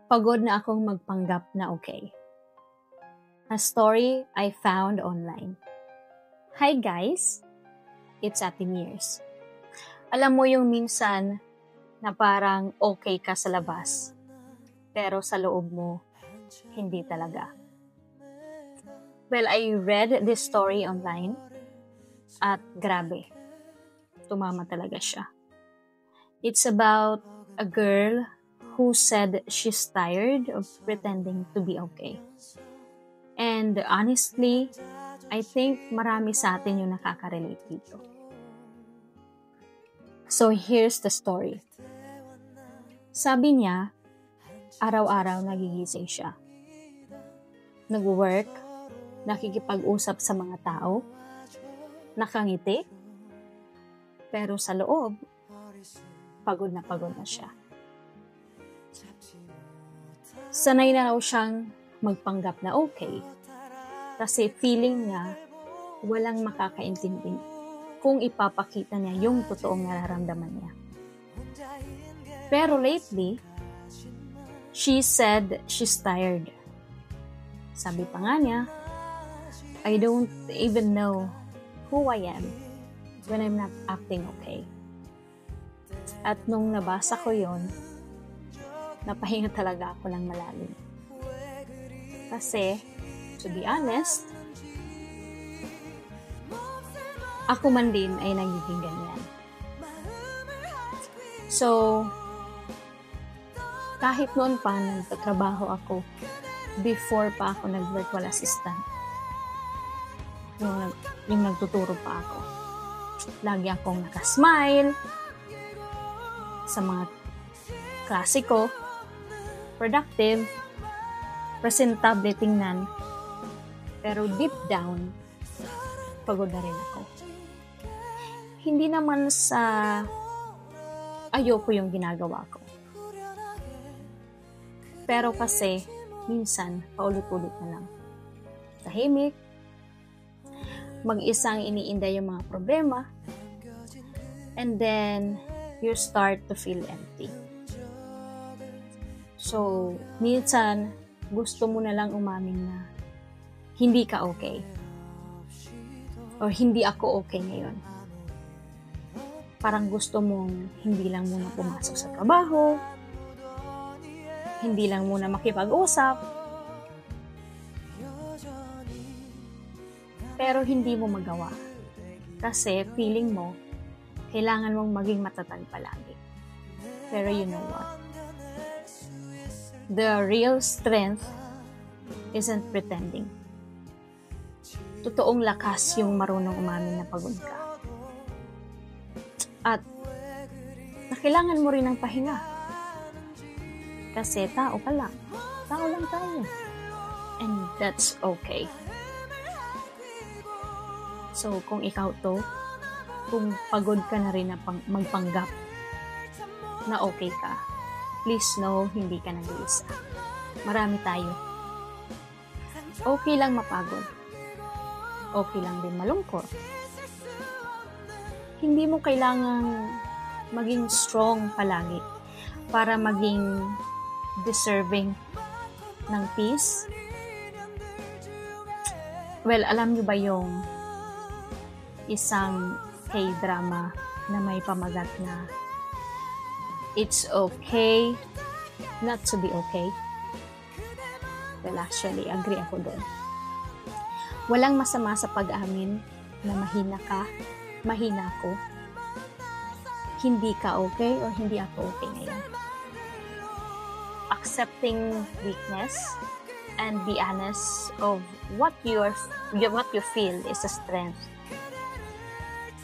Pagod na akong magpanggap na okay. A story I found online. Hi guys! It's Ate Mears. Alam mo yung minsan na parang okay ka sa labas, pero sa loob mo, hindi talaga. Well, I read this story online at grabe, tumama talaga siya. It's about a girl who said she's tired of pretending to be okay. And honestly, I think marami sa atin yung nakaka-relate dito. So here's the story. Sabi niya, araw-araw nagigising siya. Nag-work, nakikipag-usap sa mga tao, nakangiti, pero sa loob, pagod na siya. Sanay na raw siyang magpanggap na okay kasi feeling niya walang makakaintindi kung ipapakita niya yung totoong nararamdaman niya. Pero lately, she said she's tired. Sabi pa nga niya, I don't even know who I am when I'm not acting okay. At nung nabasa ko yon, napahinga talaga ako ng malalim. Kasi, to be honest, ako man din ay nagiging ganyan. So, kahit noon pa nagtatrabaho ako, before pa ako nag-virtual assistant, yung nagtuturo pa ako, lagi akong nakasmile sa mga klase ko, productive, presentable tingnan, pero deep down, pagod na rin ako. Hindi naman sa ayoko yung ginagawa ko. Pero kasi, minsan, paulit-ulit na lang. Tahimik, mag-isang iniinda yung mga problema, and then, you start to feel empty. So, minsan, gusto mo na lang umamin na hindi ka okay. Or hindi ako okay ngayon. Parang gusto mong hindi lang muna pumasok sa trabaho, hindi lang muna makipag-usap, pero hindi mo magawa. Kasi feeling mo, kailangan mong maging matatag palagi. Pero you know what? The real strength isn't pretending. Totoong lakas yung marunong umamin na pagod ka. At kailangan mo rin ng pahinga. Kasi tao ka lang. Tao lang tayo. And that's okay. So kung ikaw to, kung pagod ka na rin na magpanggap na okay ka, please know, hindi ka nag-iisa. Marami tayo. Okay lang mapagod. Okay lang din malungkot. Hindi mo kailangang maging strong palagi para maging deserving ng peace. Well, alam niyo ba yung isang K-drama na may pamagat na it's okay not to be okay? Well, actually, agree ako doon. Walang masama sa pag-amin na mahina ka, mahina ako, hindi ka okay or hindi ako okay ngayon. Accepting weakness and be honest of what you feel is a strength.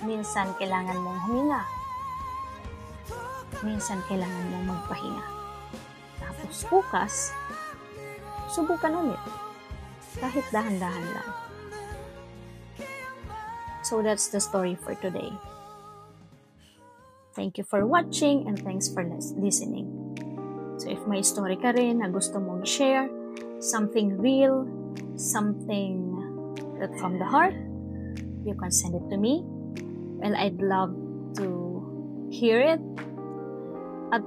Minsan kailangan mong huminga. Minsan kailangan mong magpahinga. Tapos bukas, subukan ulit. Kahit dahan-dahan lang. So that's the story for today. Thank you for watching and thanks for listening. So if may story ka rin na gusto mong share, something real, something that from the heart, you can send it to me. Well, I'd love to hear it. At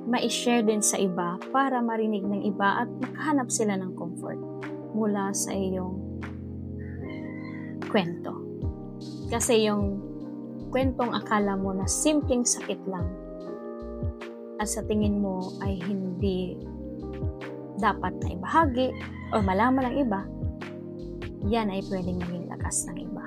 ma-share din sa iba para marinig ng iba at makahanap sila ng comfort mula sa iyong kwento. Kasi yung kwentong akala mo na simpleng sakit lang at sa tingin mo ay hindi dapat na ibahagi o malaman ng iba, yan ay pwedeng maging lakas ng iba.